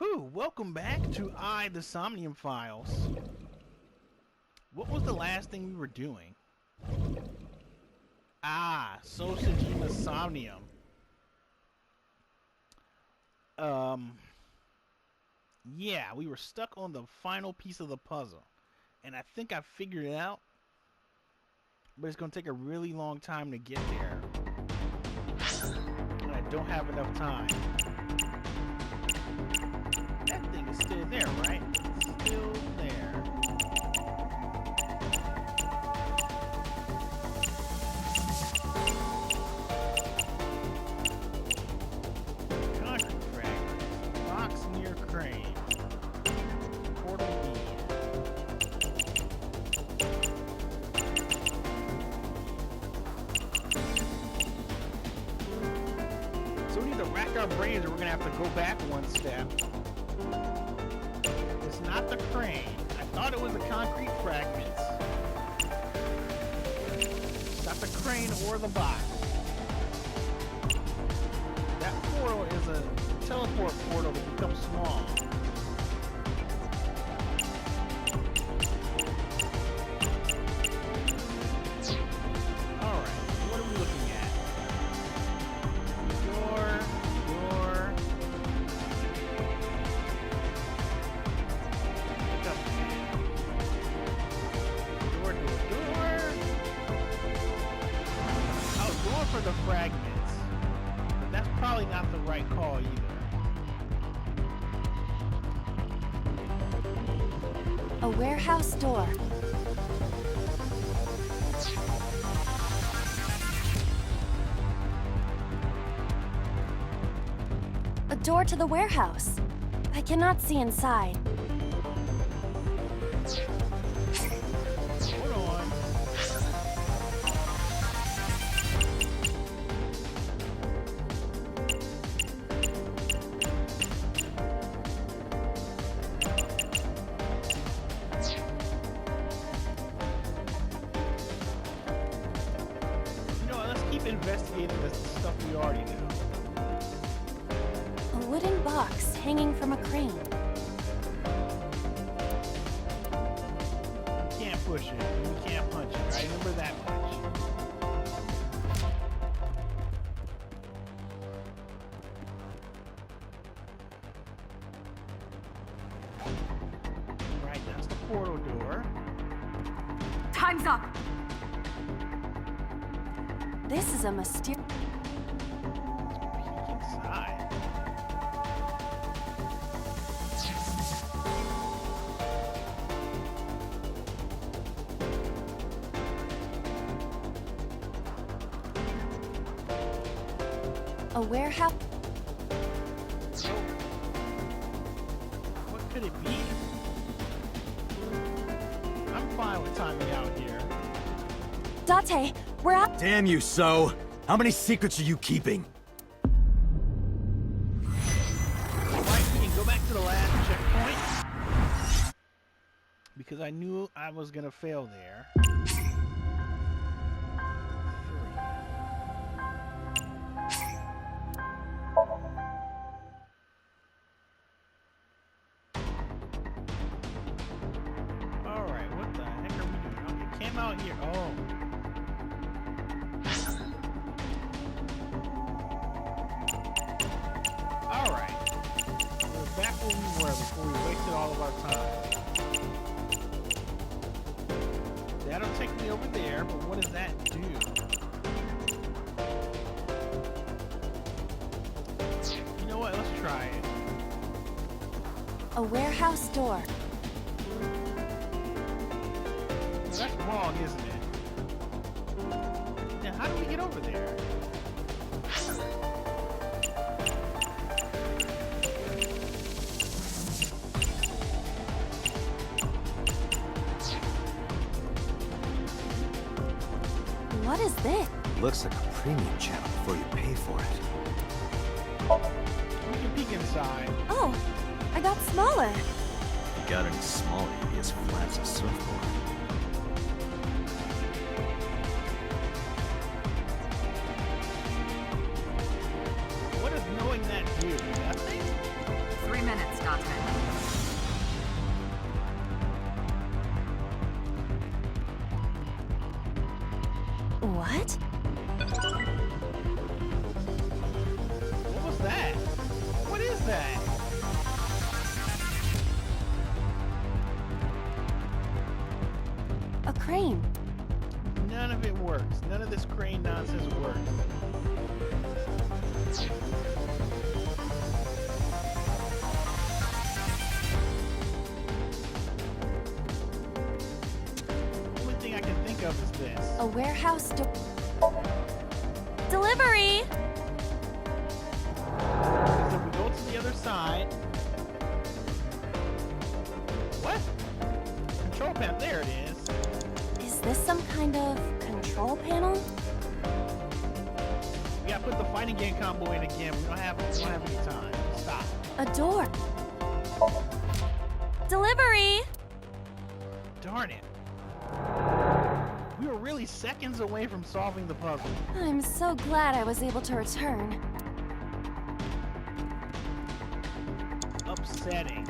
Whew, welcome back to the Somnium Files. What was the last thing we were doing? Sosajima's Somnium. Yeah, we were stuck on the final piece of the puzzle. And I think I figured it out. But it's going to take a really long time to get there. And I don't have enough time. That thing is still there, right? It's still there. Concrete fragment. Box near crane. Portal B. So we need to rack our brains, or we're gonna have to go back one step. It's not the crane. I thought it was the concrete fragments. It's not the crane or the box. That portal is a teleport portal that becomes small. Alright, what are we looking at? Door. Pick up. Door. I was going for the fragments, but that's probably not the right call either. A warehouse door. A door to the warehouse. I cannot see inside. Hold on. You know what, let's keep investigating the stuff we already know. A wooden box hanging from a crane. You can't push it, you can't punch it, right? Remember that much. Right, that's the portal door. Time's up. This is a mysterious... Peek inside. A warehouse... So, what could it be? I'm fine with timing out here. Date, we're out... Damn you, So! How many secrets are you keeping? Alright, we can go back to the last checkpoint. Because I knew I was gonna fail there. Alright, what the heck are we doing? Okay, came out here. Oh. Alright. We're back where we were before we wasted all of our time. That'll take me over there, but what does that do? You know what? Let's try it. A warehouse door. Well, that's wrong, isn't it? Now, how do we get over there? What is this? Looks like a premium channel before you pay for it. We can peek inside. Oh, I got smaller. If you got any smaller, you'd be as flat as a surfboard. What does knowing that do? Nothing? 3 minutes, Dante. What? What was that? What is that? A crane. None of it works. None of this crane nonsense works. The only thing I can think of is this. A warehouse delivery! So we go to the other side. What? Control panel. There it is. Is this some kind of control panel? We gotta put the fighting game combo in again. We don't have any time. Stop. A door. Delivery! Darn it. We were really seconds away from solving the puzzle. I'm so glad I was able to return. Upsetting.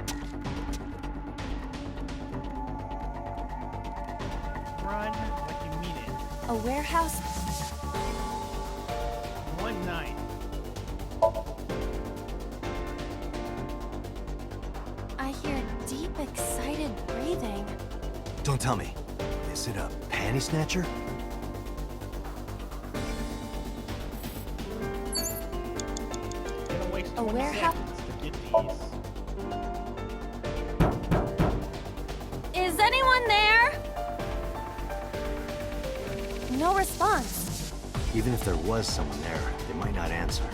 Run like you mean it. A warehouse. One night. I hear deep, excited breathing. Don't tell me. Is it a panty snatcher? It'll waste A 20 warehouse- seconds to get these. Is anyone there? No response. Even if there was someone there, they might not answer.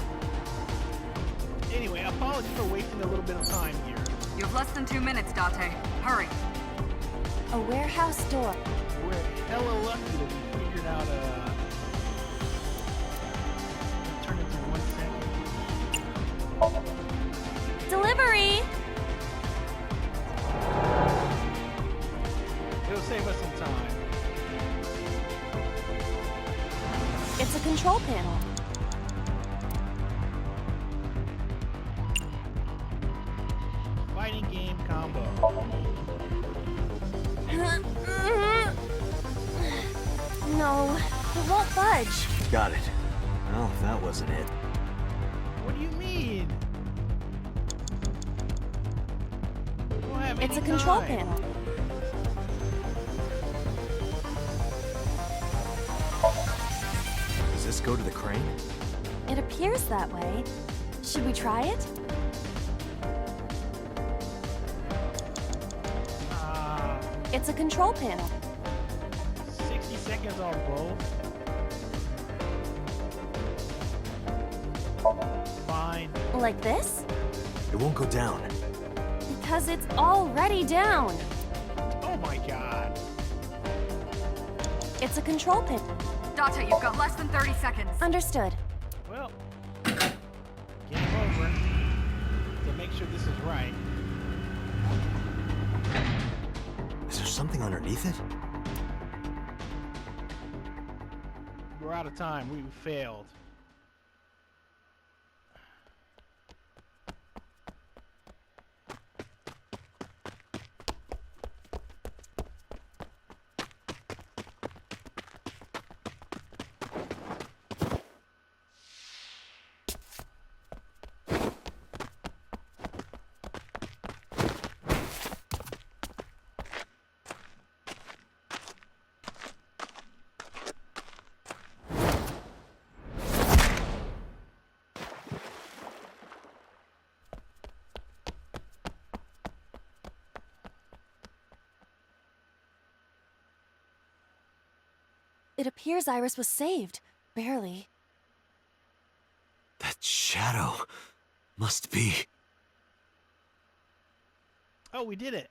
Anyway, apologies for wasting a little bit of time here. You have less than 2 minutes, Dante. Hurry. A warehouse door. We're hella lucky that we figured out turn into 1 second. Delivery! It'll save us some time. It's a control panel. Fighting game combo. No, it won't budge. Got it. Well, that wasn't it. What do you mean? We don't have It's any a control time. panel. Does this go to the crane? It appears that way. Should we try it? It's a control panel. 60 seconds on both. Fine. Like this? It won't go down. Because it's already down. Oh my god. It's a control panel. Dante, you've got less than 30 seconds. Understood. Well, game over. To make sure this is right. Is there something underneath it? We're out of time. We failed. It appears Iris was saved. Barely. That shadow must be... Oh, we did it.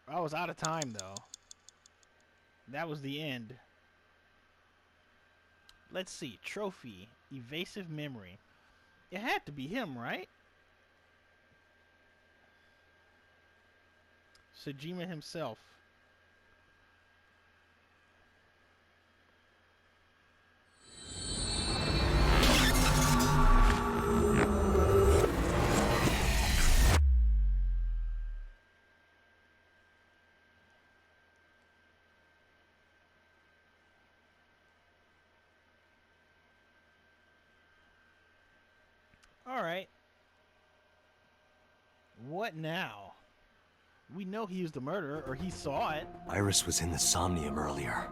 I was out of time, though. That was the end. Let's see. Trophy. Evasive memory. It had to be him, right? Sejima himself. All right. What now? We know he was the murderer, or he saw it. Iris was in the Somnium earlier.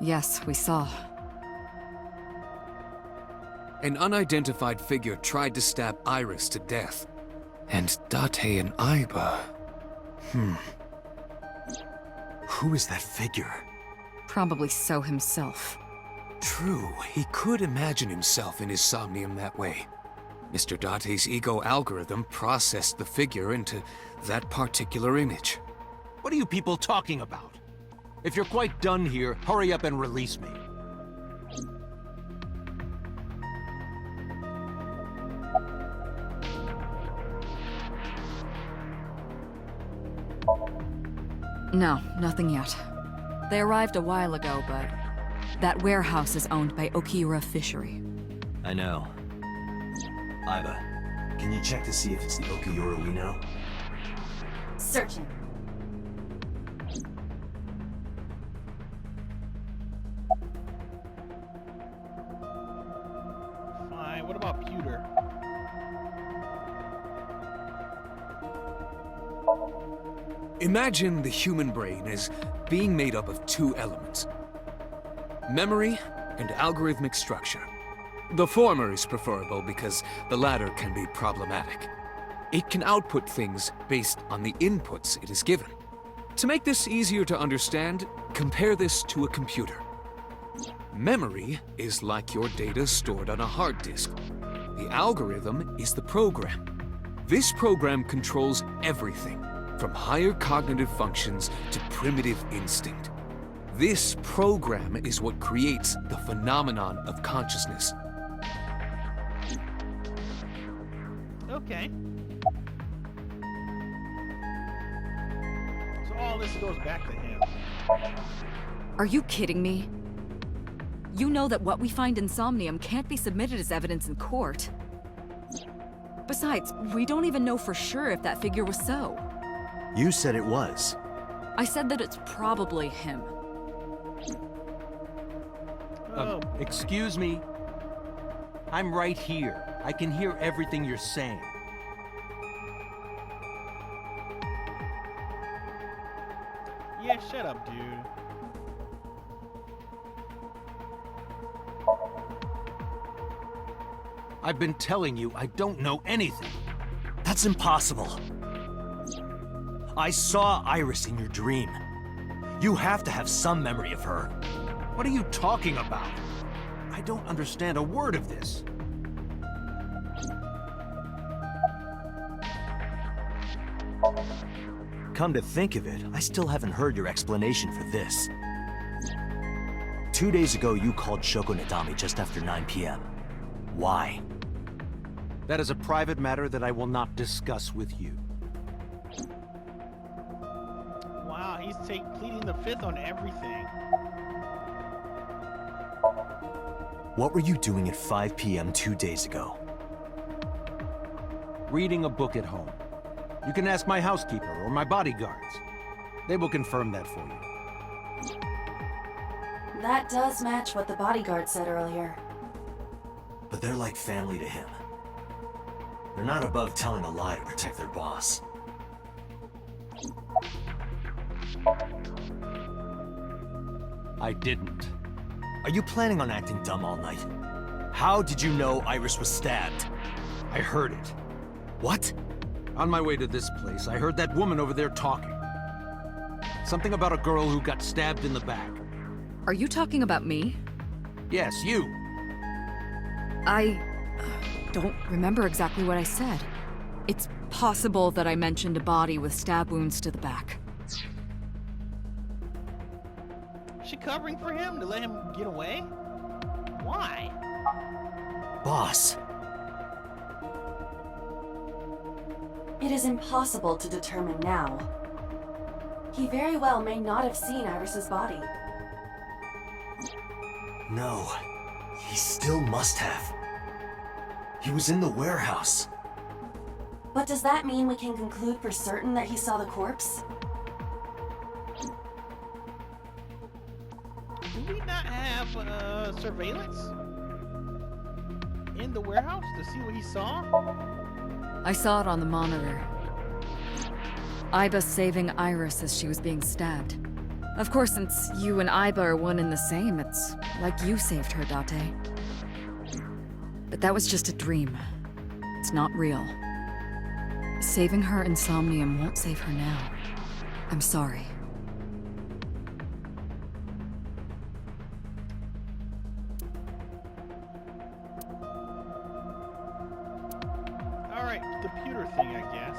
Yes, we saw. An unidentified figure tried to stab Iris to death. And Date and Aiba... Who is that figure? Probably So himself. True, he could imagine himself in his Somnium that way. Mr. Date's ego algorithm processed the figure into that particular image. What are you people talking about? If you're quite done here, hurry up and release me. No, nothing yet. They arrived a while ago, but that warehouse is owned by Okiura Fishery. I know. Aiba, can you check to see if it's the Okiura we know? Searching. Fine. What about Pewter? Imagine the human brain as being made up of two elements: memory and algorithmic structure. The former is preferable because the latter can be problematic. It can output things based on the inputs it is given. To make this easier to understand, compare this to a computer. Memory is like your data stored on a hard disk. The algorithm is the program. This program controls everything, from higher cognitive functions to primitive instinct. This program is what creates the phenomenon of consciousness. Okay. So all this goes back to him. Are you kidding me? You know that what we find in Somnium can't be submitted as evidence in court. Besides, we don't even know for sure if that figure was So. You said it was. I said that it's probably him. Oh, Excuse me? I'm right here. I can hear everything you're saying. yeah, shut up, dude. I've been telling you I don't know anything. That's impossible. I saw Iris in your dream. You have to have some memory of her. What are you talking about? I don't understand a word of this. Come to think of it, I still haven't heard your explanation for this. 2 days ago, you called Shoko Nadami just after 9 p.m. Why? That is a private matter that I will not discuss with you. Wow, he's pleading the fifth on everything. What were you doing at 5 p.m. 2 days ago? Reading a book at home. You can ask my housekeeper or my bodyguards. They will confirm that for you. That does match what the bodyguard said earlier. But they're like family to him. They're not above telling a lie to protect their boss. I didn't. Are you planning on acting dumb all night? How did you know Iris was stabbed? I heard it. What? On my way to this place, I heard that woman over there talking. Something about a girl who got stabbed in the back. Are you talking about me? Yes, you. I don't remember exactly what I said. It's possible that I mentioned a body with stab wounds to the back. Is she covering for him to let him get away? Why? Boss. It is impossible to determine now. He very well may not have seen Iris's body. No. He still must have. He was in the warehouse. But does that mean we can conclude for certain that he saw the corpse? Do we not have surveillance? in the warehouse to see what he saw? I saw it on the monitor. Aiba saving Iris as she was being stabbed. Of course, since you and Aiba are one and the same, it's like you saved her, Date. But that was just a dream. It's not real. Saving her in Somnium won't save her now. I'm sorry. Alright, computer thing, I guess.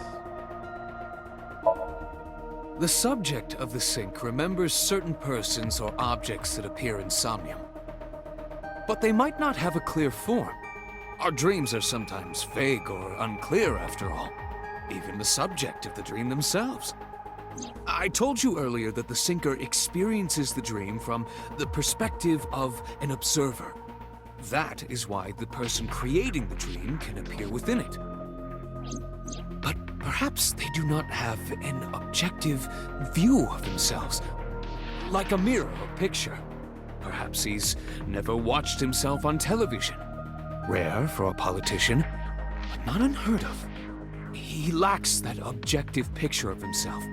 The subject of the sync remembers certain persons or objects that appear in Somnium. But they might not have a clear form. Our dreams are sometimes vague or unclear, after all. Even the subject of the dream themselves. I told you earlier that the syncer experiences the dream from the perspective of an observer. That is why the person creating the dream can appear within it. But perhaps they do not have an objective view of themselves, like a mirror or picture. Perhaps he's never watched himself on television. Rare for a politician, but not unheard of. He lacks that objective picture of himself.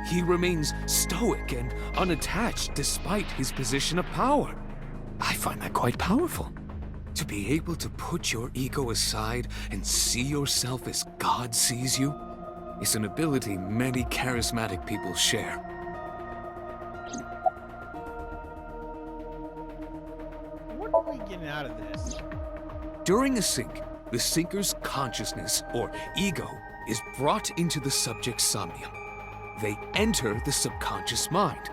He remains stoic and unattached despite his position of power. I find that quite powerful. To be able to put your ego aside and see yourself as God sees you is an ability many charismatic people share. What are we getting out of this? During a sync, the syncer's consciousness, or ego, is brought into the subject's somnium. They enter the subconscious mind,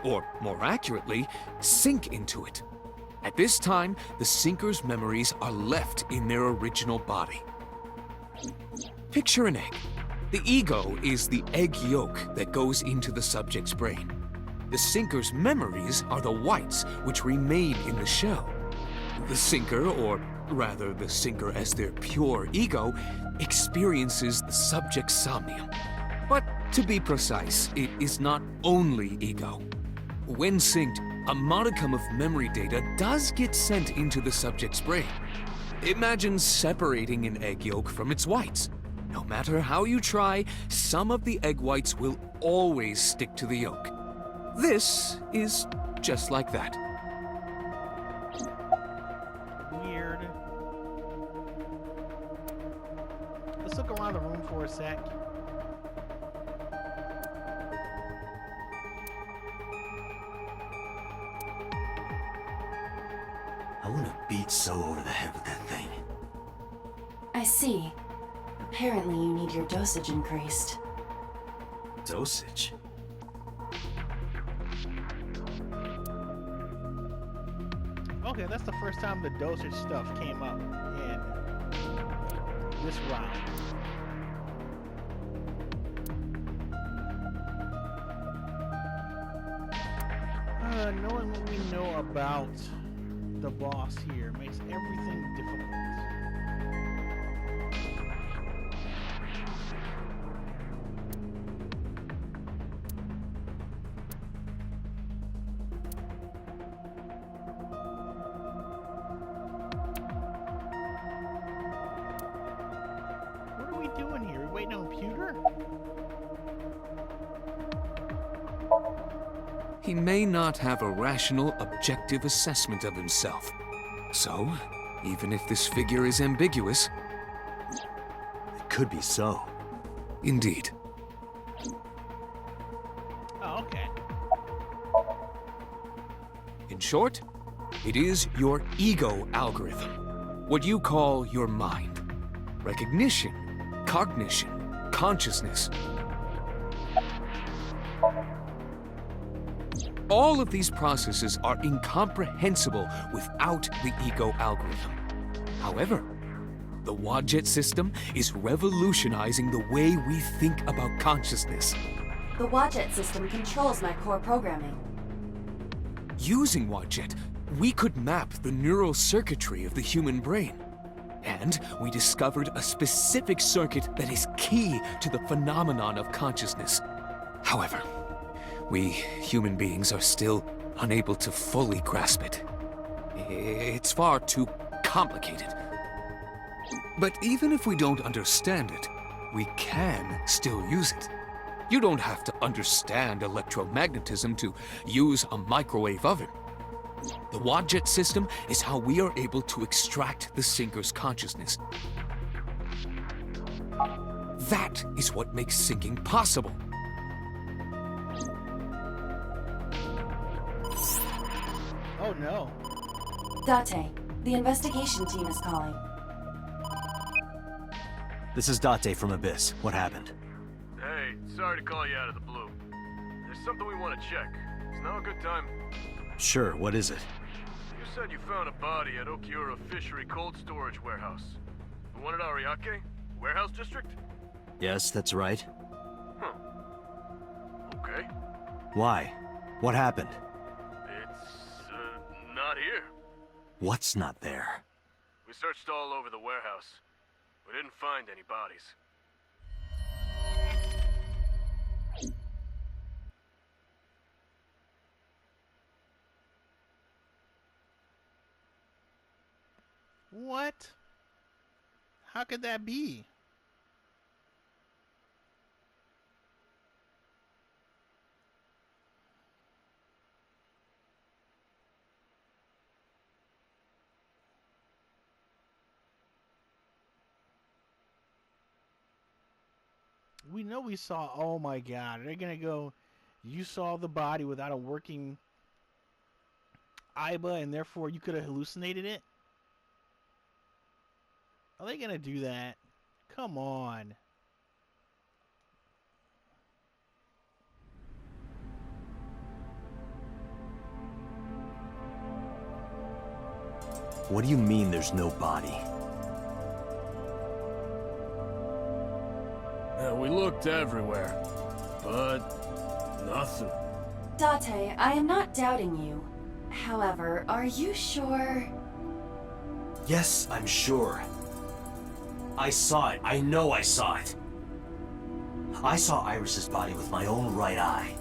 or more accurately, sink into it. At this time, the syncer's memories are left in their original body. Picture an egg. The ego is the egg yolk that goes into the subject's brain. The syncer's memories are the whites which remain in the shell. The syncer, or rather the syncer as their pure ego, experiences the subject's somnium. But to be precise, it is not only ego. When synced, a modicum of memory data does get sent into the subject's brain. Imagine separating an egg yolk from its whites. No matter how you try, some of the egg whites will always stick to the yolk. This is just like that. Weird. Let's look around the room for a sec. I want to beat So over the head with that thing. I see. Apparently you need your dosage increased. Dosage? Okay, that's the first time the dosage stuff came up in this round. Knowing what we know about the boss here makes everything difficult. What are we doing here? We waiting on Pewter? He may not have a rational, objective assessment of himself. So, even if this figure is ambiguous... It could be So. Indeed. Oh, okay. In short, it is your ego algorithm. What you call your mind. Recognition, cognition, consciousness. All of these processes are incomprehensible without the ego algorithm. However, the Wadjet system is revolutionizing the way we think about consciousness. The Wadjet system controls my core programming. Using Wadjet, we could map the neural circuitry of the human brain. And we discovered a specific circuit that is key to the phenomenon of consciousness. However, we human beings are still unable to fully grasp it. It's far too complicated. But even if we don't understand it, we can still use it. You don't have to understand electromagnetism to use a microwave oven. The Wadjet system is how we are able to extract the sinker's consciousness. That is what makes sinking possible. Oh no. Date, the investigation team is calling. This is Date from Abyss. What happened? Hey, sorry to call you out of the blue. There's something we want to check. Is now a good time? Sure, what is it? You said you found a body at Okiura Fishery Cold Storage Warehouse. The one at Ariake? Warehouse District? Yes, that's right. Huh. Okay. Why? What happened? It's, not here. What's not there? We searched all over the warehouse. We didn't find any bodies. What? How could that be? We know we saw. Oh my god. They're gonna go. You saw the body without a working Aiba, and therefore you could have hallucinated it? Are they gonna do that? Come on. What do you mean there's no body? We looked everywhere, but nothing. Date, I am not doubting you. However, are you sure? Yes, I'm sure. I saw it. I know I saw it. I saw Iris's body with my own right eye.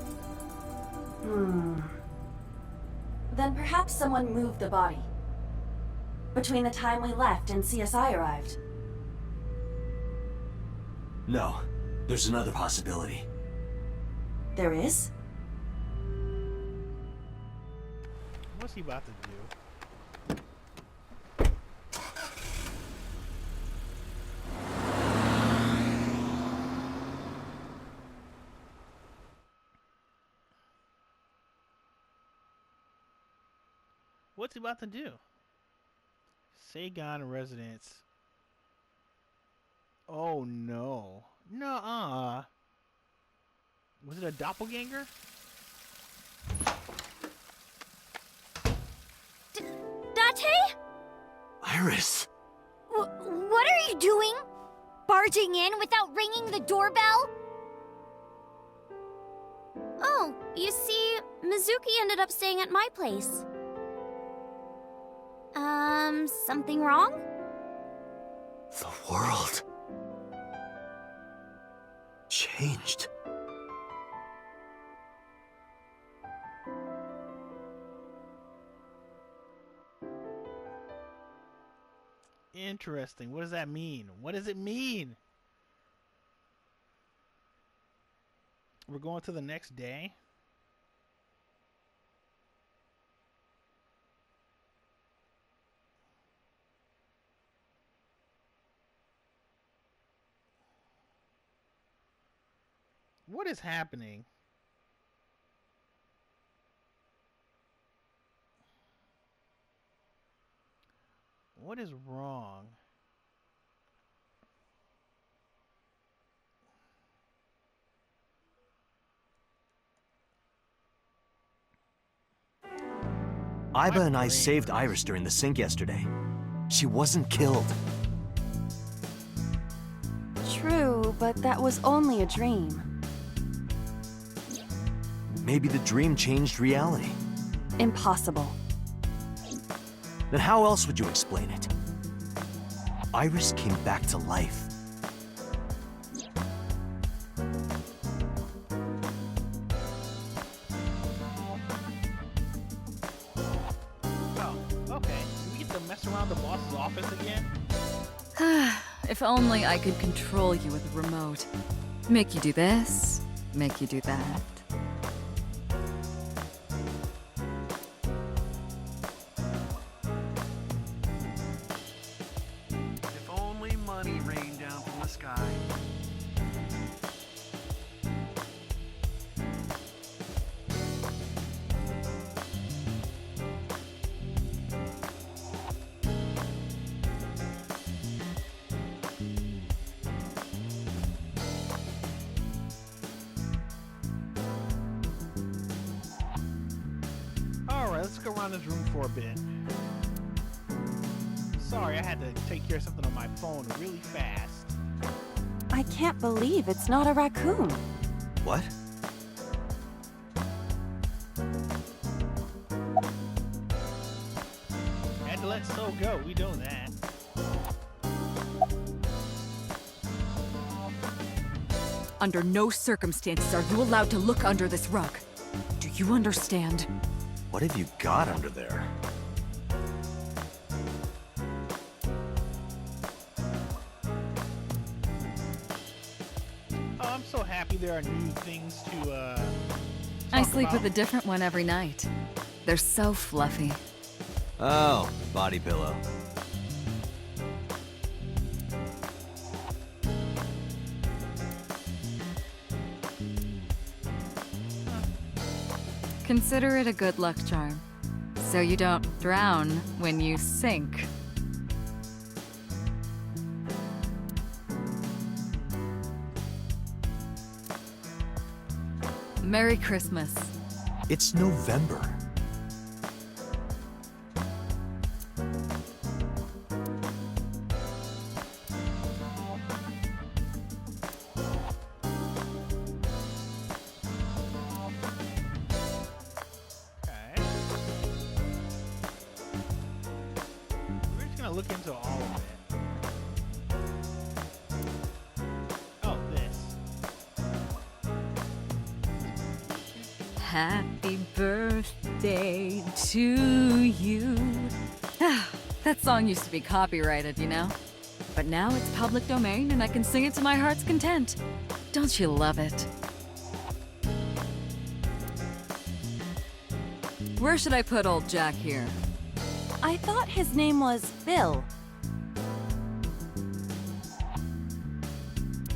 Then perhaps someone moved the body. Between the time we left and CSI arrived. No, there's another possibility. There is? What's he about to do? What's he about to do? Saigon residence. Oh no. Nuh-uh. Was it a doppelganger? Date? Iris! What are you doing? Barging in without ringing the doorbell? Oh, you see, Mizuki ended up staying at my place. Something wrong? The world changed. Interesting. What does that mean? What does it mean? We're going to the next day? What is happening? What is wrong? Aiba and I saved Iris during the sink yesterday. She wasn't killed. True, but that was only a dream. Maybe the dream changed reality. Impossible. Then how else would you explain it? Iris came back to life. Oh, okay. Do we get to mess around the boss's office again? If only I could control you with a remote. Make you do this, make you do that. If only money rained down from the sky. Alright, let's go around this room for a bit. Sorry, I had to take care of something on my phone really fast. I can't believe it's not a raccoon. What? Had to let So go, we know that. Under no circumstances are you allowed to look under this rug. Do you understand? What have you got under there? Oh, I'm so happy there are new things to, I talk sleep about. with a different one every night. They're so fluffy. Oh, body pillow. Consider it a good luck charm, so you don't drown when you sink. Merry Christmas. It's November. Okay. We're just gonna look into all of it. Oh, this. Happy birthday to you. That song used to be copyrighted, you know? But now it's public domain and I can sing it to my heart's content. Don't you love it? Where should I put old Jack here? I thought his name was Bill.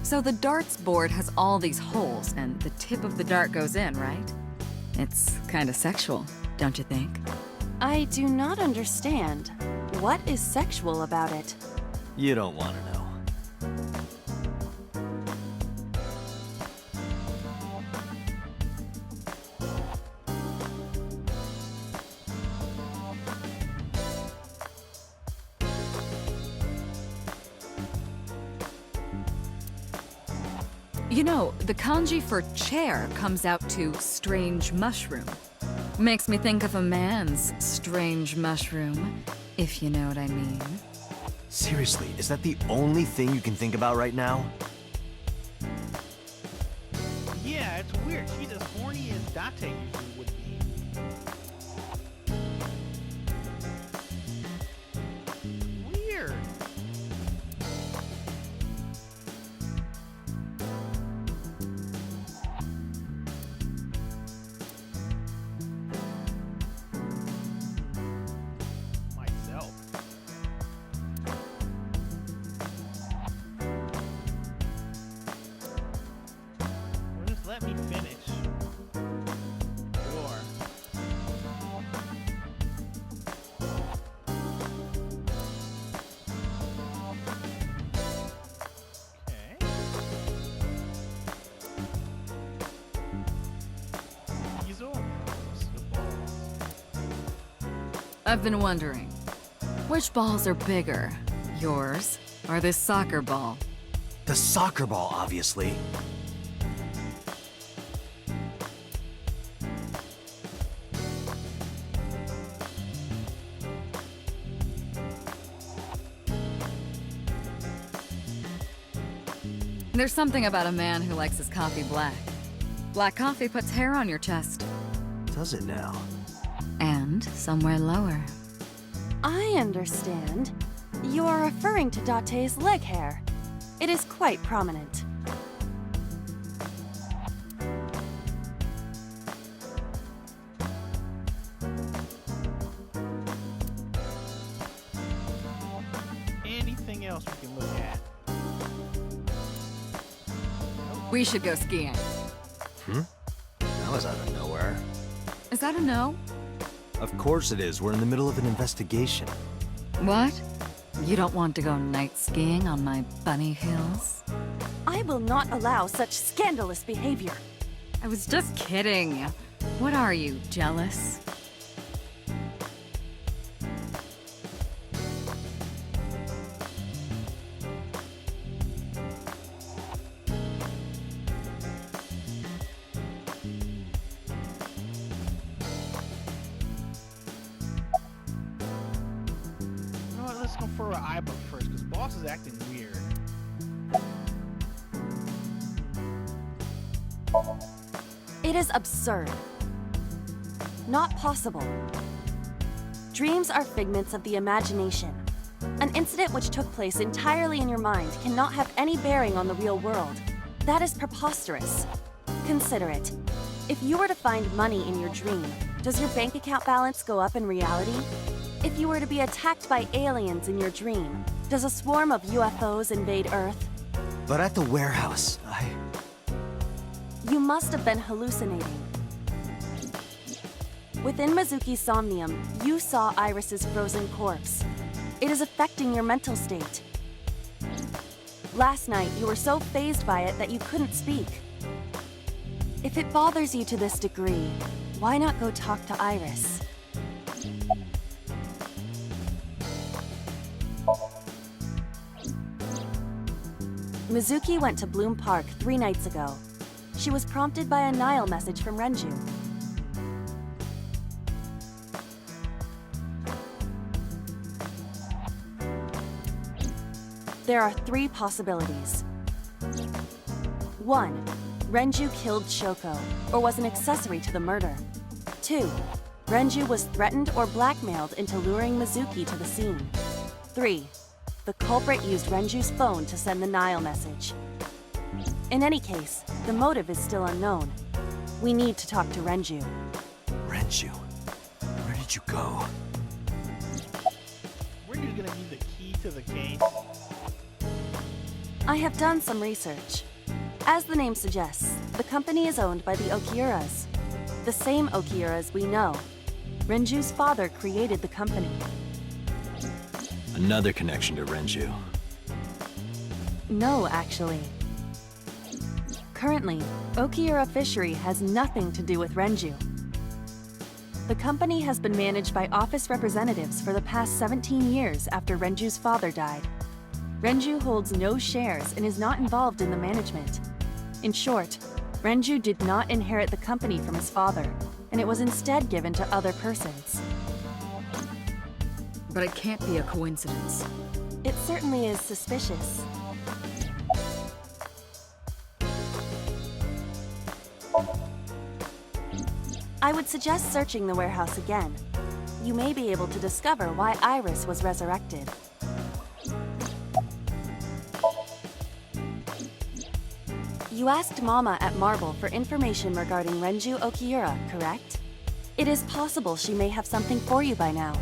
So the darts board has all these holes and the tip of the dart goes in, right? It's kind of sexual, don't you think? I do not understand. What is sexual about it? You don't want to know. You know, the kanji for chair comes out to strange mushroom. Makes me think of a man's strange mushroom, if you know what I mean. Seriously, is that the only thing you can think about right now? Yeah, it's weird. She's as horny as Date usually would be. Weird. Myself. Well, just let me finish. Sure. Okay. These are the balls. I've been wondering, which balls are bigger? Yours or this soccer ball? The soccer ball, obviously. There's something about a man who likes his coffee black. Black coffee puts hair on your chest. Does it now? And somewhere lower. I understand. You are referring to Date's leg hair. It is quite prominent. Anything else we can look at? We should go skiing. That was out of nowhere. Is that a no? Of course it is. We're in the middle of an investigation. What? You don't want to go night skiing on my bunny hills? I will not allow such scandalous behavior. I was just kidding. What are you, jealous? You know what? Let's go for an Aiba first, because Boss is acting weird. It is absurd. Not possible. Dreams are figments of the imagination. An incident which took place entirely in your mind cannot have any bearing on the real world. That is preposterous. Consider it. If you were to find money in your dream, does your bank account balance go up in reality? If you were to be attacked by aliens in your dream, does a swarm of UFOs invade Earth? But at the warehouse, You must have been hallucinating. Within Mizuki's Somnium, you saw Iris's frozen corpse. It is affecting your mental state. Last night, you were so fazed by it that you couldn't speak. If it bothers you to this degree, why not go talk to Iris? Mizuki went to Bloom Park 3 nights ago. She was prompted by a Nile message from Renju. There are 3 possibilities. 1. Renju killed Shoko, or was an accessory to the murder. 2. Renju was threatened or blackmailed into luring Mizuki to the scene. 3. The culprit used Renju's phone to send the Nile message. In any case, the motive is still unknown. We need to talk to Renju. Renju, where did you go? Renju's gonna be the key to the case. I have done some research. As the name suggests, the company is owned by the Okiuras. The same Okiuras we know. Renju's father created the company. Another connection to Renju. No, actually. Currently, Okiura Fishery has nothing to do with Renju. The company has been managed by office representatives for the past 17 years after Renju's father died. Renju holds no shares and is not involved in the management. In short, Renju did not inherit the company from his father, and it was instead given to other persons. But it can't be a coincidence. It certainly is suspicious. I would suggest searching the warehouse again. You may be able to discover why Iris was resurrected. You asked Mama at Marble for information regarding Renju Okiura, correct? It is possible she may have something for you by now.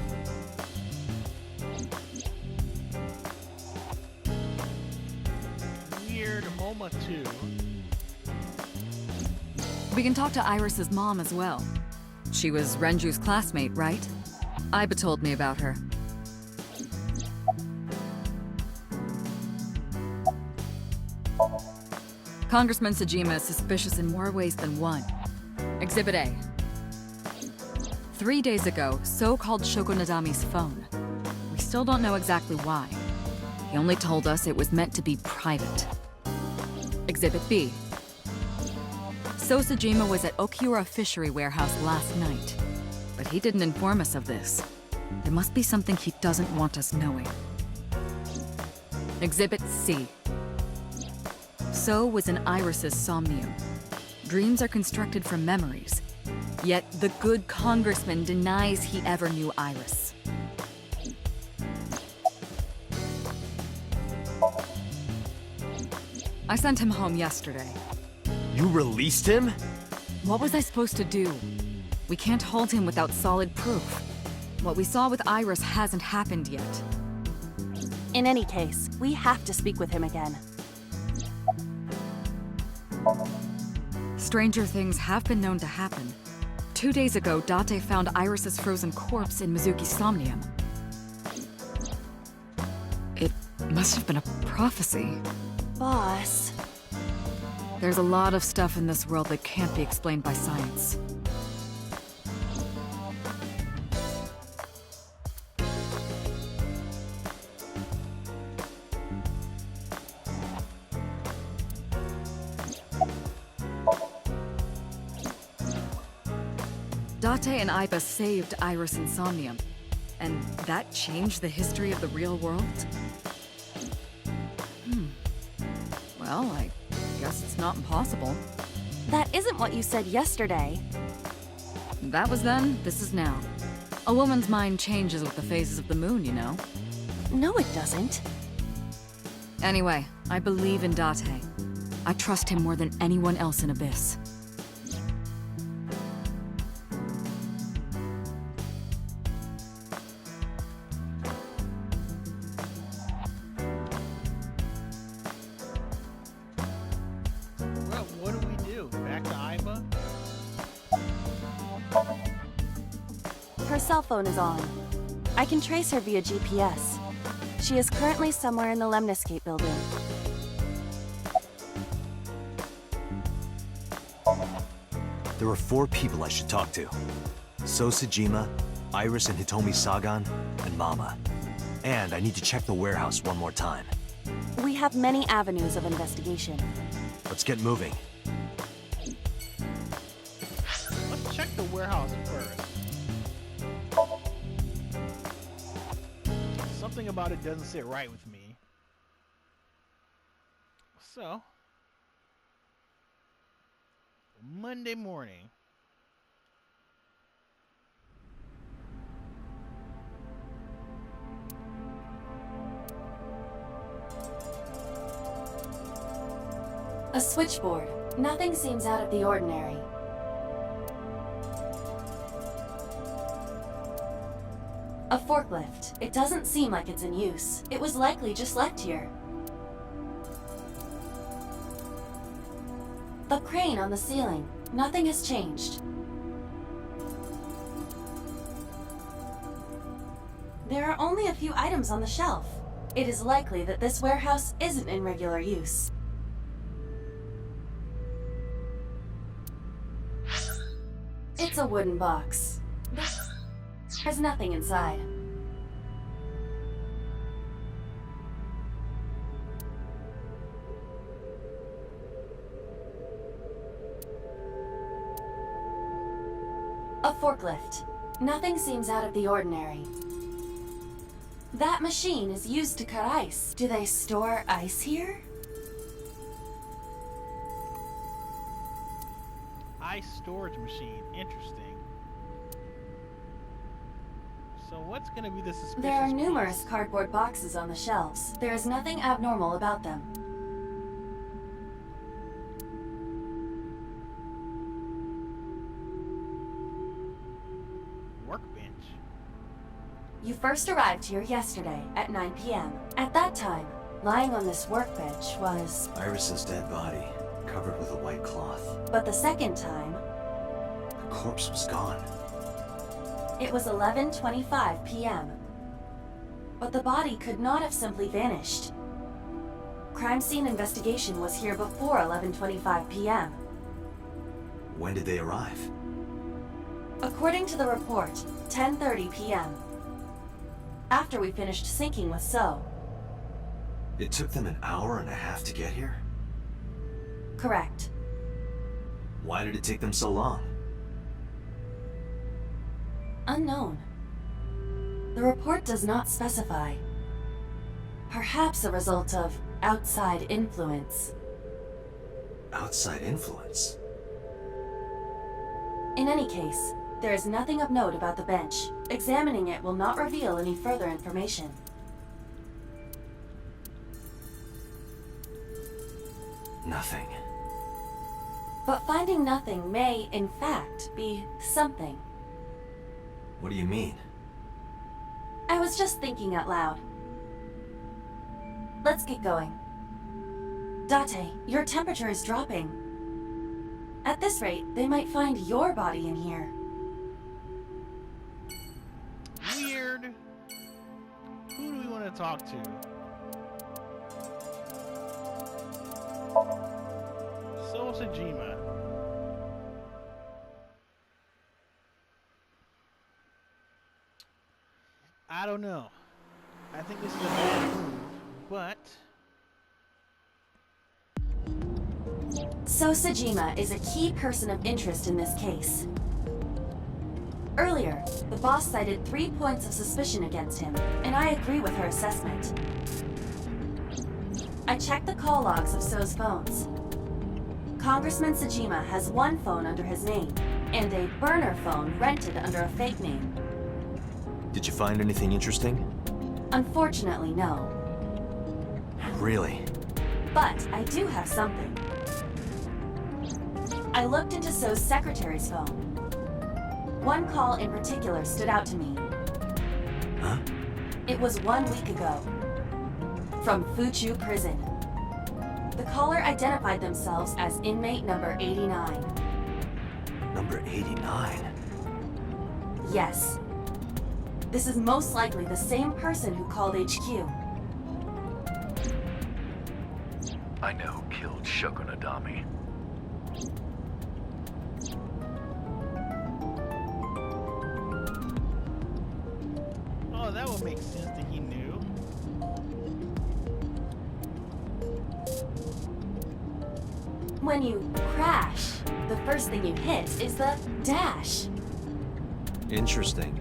Weird MoMA too. We can talk to Iris's mom as well. She was Renju's classmate, right? Aiba told me about her. Congressman Sejima is suspicious in more ways than one. Exhibit A. 3 days ago, So called Shoko Nadami's phone. We still don't know exactly why. He only told us it was meant to be private. Exhibit B. So Sejima was at Okiura Fishery Warehouse last night, but he didn't inform us of this. There must be something he doesn't want us knowing. Exhibit C. So was in Iris's Somnium. Dreams are constructed from memories, yet the good congressman denies he ever knew Iris. I sent him home yesterday. You released him? What was I supposed to do? We can't hold him without solid proof. What we saw with Iris hasn't happened yet. In any case, we have to speak with him again. Stranger things have been known to happen. 2 days ago, Date found Iris's frozen corpse in Mizuki's Somnium. It must have been a prophecy. Boss. There's a lot of stuff in this world that can't be explained by science. Date and Aiba saved Iris and Somnium, and that changed the history of the real world? Well, I guess it's not impossible. That isn't what you said yesterday. That was then, this is now. A woman's mind changes with the phases of the moon, you know? No, it doesn't. Anyway, I believe in Date. I trust him more than anyone else in Abyss. Well, what do we do? Back to Aiba? Her cell phone is on. I can trace her via GPS. She is currently somewhere in the Lemniscate building. There are 4 people I should talk to. So Sejima, Iris and Hitomi Sagan, and Mama. And I need to check the warehouse one more time. We have many avenues of investigation. Let's get moving. Let's check the warehouse first. Something about it doesn't sit right with me. So, Monday morning. A switchboard. Nothing seems out of the ordinary. A forklift. It doesn't seem like it's in use. It was likely just left here. The crane on the ceiling. Nothing has changed. There are only a few items on the shelf. It is likely that this warehouse isn't in regular use. It's a wooden box. There's nothing inside. A forklift. Nothing seems out of the ordinary. That machine is used to cut ice. Do they store ice here? Ice storage machine. Interesting. So what's gonna be the suspicious There are piece? numerous cardboard boxes on the shelves. There is nothing abnormal about them. Workbench. You first arrived here yesterday at 9 p.m. At that time, lying on this workbench was... Iris's dead body, covered with a white cloth. But the second time, The corpse was gone. it was 11:25 p.m. But the body could not have simply vanished. Crime scene investigation was here before 11:25 p.m. When did they arrive? According to the report, 10:30 p.m. After we finished syncing with So. It took them an hour and a half to get here? Correct. Why did it take them so long? Unknown. The report does not specify. Perhaps a result of outside influence. Outside influence? In any case, there is nothing of note about the bench. Examining it will not reveal any further information. nothing. But finding nothing may, in fact, be something. What do you mean? I was just thinking out loud. Let's get going. Date, your temperature is dropping. At this rate, they might find your body in here. Weird. Who do we want to talk to? Sojima. I don't know. I think this is a bad move, but... Sojima is a key person of interest in this case. Earlier, the boss cited 3 points of suspicion against him, and I agree with her assessment. I checked the call logs of So's phones. Congressman Sojima has one phone under his name, and a burner phone rented under a fake name. Did you find anything interesting? Unfortunately, no. Really? But I do have something. I looked into So's secretary's phone. One call in particular stood out to me. Huh? It was 1 week ago. From Fuchu Prison. The caller identified themselves as inmate number 89. Number 89? Yes. This is most likely the same person who called HQ. I know who killed Shogunadami. Oh, that would make sense that he knew. When you crash, the first thing you hit is the dash. Interesting.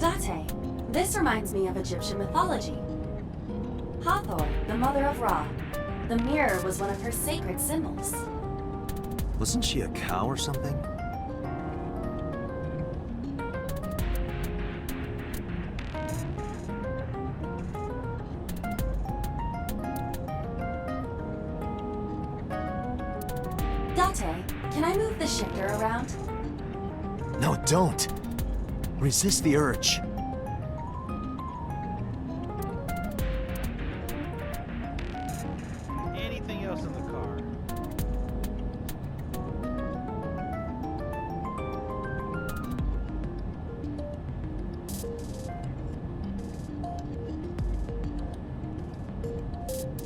Date, this reminds me of Egyptian mythology. Hathor, the mother of Ra. The mirror was one of her sacred symbols. Wasn't she a cow or something? Date, can I move the shifter around? No, don't! Resist the urge. Anything else in the car?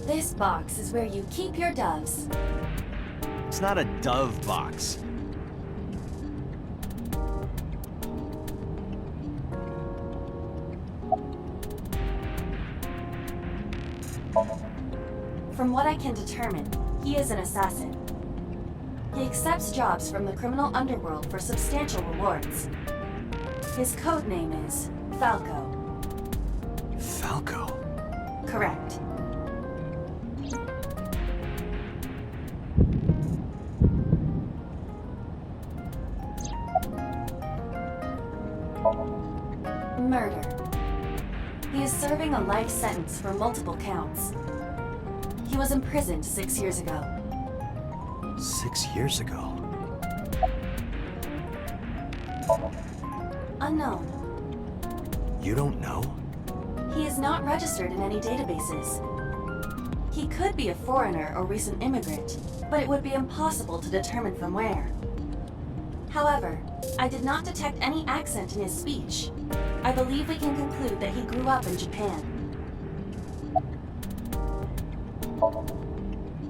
This box is where you keep your doves. It's not a dove box. From what I can determine, he is an assassin. He accepts jobs from the criminal underworld for substantial rewards. His code name is Falco. Falco? Correct. Murder. He is serving a life sentence for multiple counts. He was imprisoned 6 years ago. 6 years ago? Unknown. You don't know? He is not registered in any databases. He could be a foreigner or recent immigrant, but it would be impossible to determine from where. However, I did not detect any accent in his speech. I believe we can conclude that he grew up in Japan.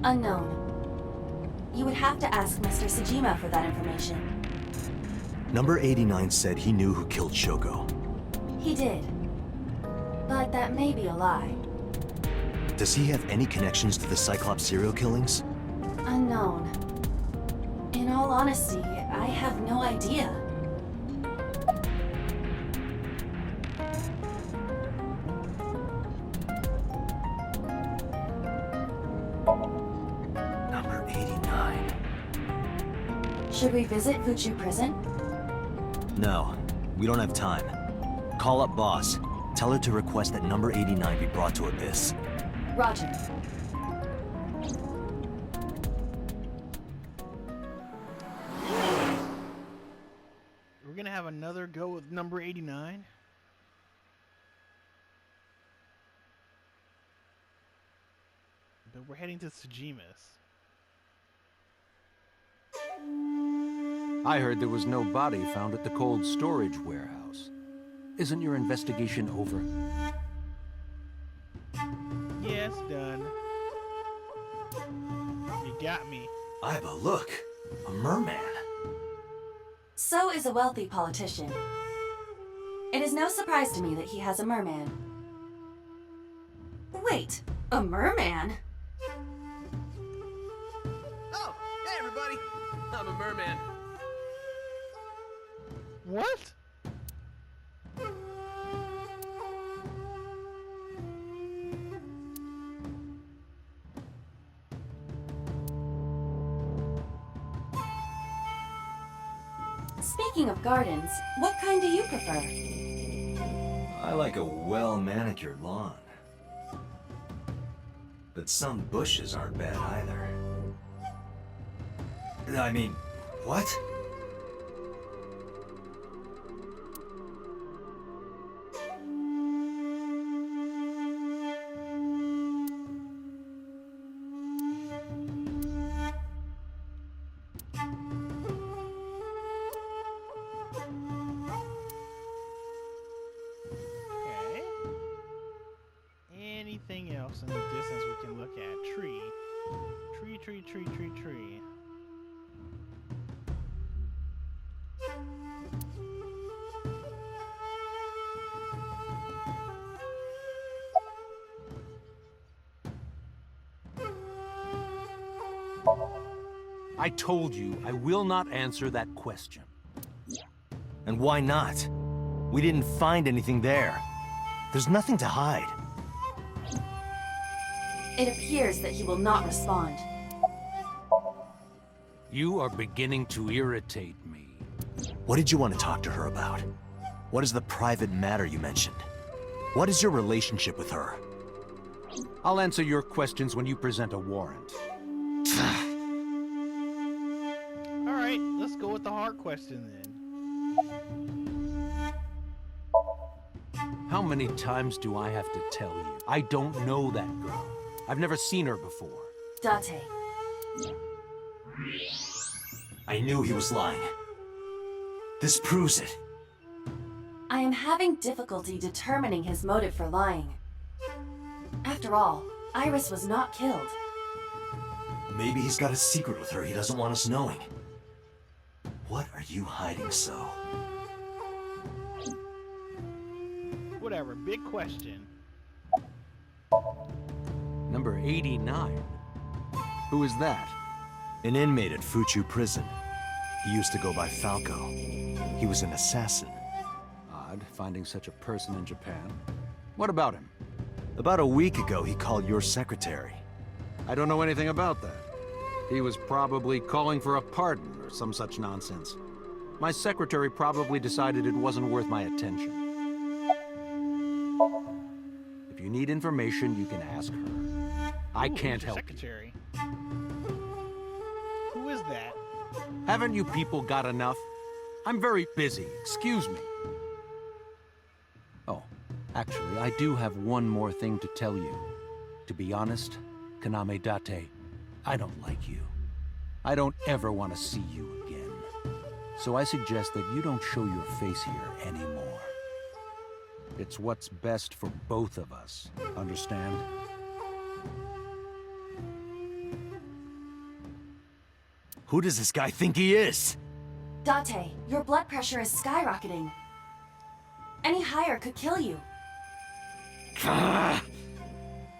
Unknown. You would have to ask Mr. Sojima for that information. Number 89 said he knew who killed Shogo. He did. But that may be a lie. Does he have any connections to the Cyclops serial killings? Unknown. In all honesty, I have no idea. Number 89. Should we visit Fuchu Prison? No. We don't have time. Call up boss. Tell her to request that number 89 be brought to Abyss. Roger. We're gonna have another go with number 89. But we're heading to Tsujima's. I heard there was no body found at the cold storage warehouse. Isn't your investigation over? Yes, done. You got me. Aiba, look! A merman! So is a wealthy politician. It is no surprise to me that he has a merman. Wait, a merman? Oh, hey everybody! I'm a merman. What? Speaking of gardens, what kind do you prefer? I like a well-manicured lawn. But some bushes aren't bad either. I mean, what? Okay. Anything else in the distance we can look at? Tree. Tree, tree, tree, tree, tree. I told you I will not answer that question. And why not? We didn't find anything there. There's nothing to hide. It appears that he will not respond. You are beginning to irritate me. What did you want to talk to her about? What is the private matter you mentioned? What is your relationship with her? I'll answer your questions when you present a warrant. Alright, let's go with the hard question then. How many times do I have to tell you? I don't know that girl. I've never seen her before. Date. I knew he was lying. This proves it. I am having difficulty determining his motive for lying. After all, Iris was not killed. Maybe he's got a secret with her he doesn't want us knowing. What are you hiding so? Whatever, big question. Number 89. Who is that? An inmate at Fuchu prison. He used to go by Falco. He was an assassin. Odd, finding such a person in Japan. What about him? About a week ago, he called your secretary. I don't know anything about that. He was probably calling for a pardon or some such nonsense. My secretary probably decided it wasn't worth my attention. If you need information, you can ask her. I can't help Secretary. Who is that? you. Haven't you people got enough? I'm very busy, excuse me. Oh, actually, I do have one more thing to tell you. To be honest, Kaname Date, I don't like you. I don't ever want to see you again. So I suggest that you don't show your face here anymore. It's what's best for both of us, understand? Who does this guy think he is? Date, your blood pressure is skyrocketing. Any higher could kill you.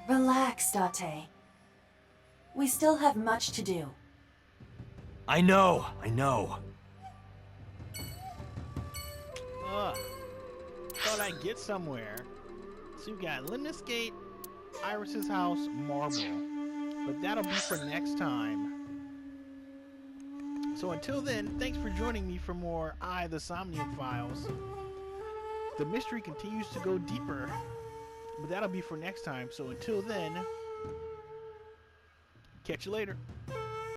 Relax, Date. We still have much to do. I know. Ugh. Thought I'd get somewhere. So you got Linda's Gate, Iris's house, Marble. But that'll be for next time. So until then, thanks for joining me for more the Somnium Files. the mystery continues to go deeper. But that'll be for next time. So until then, catch you later.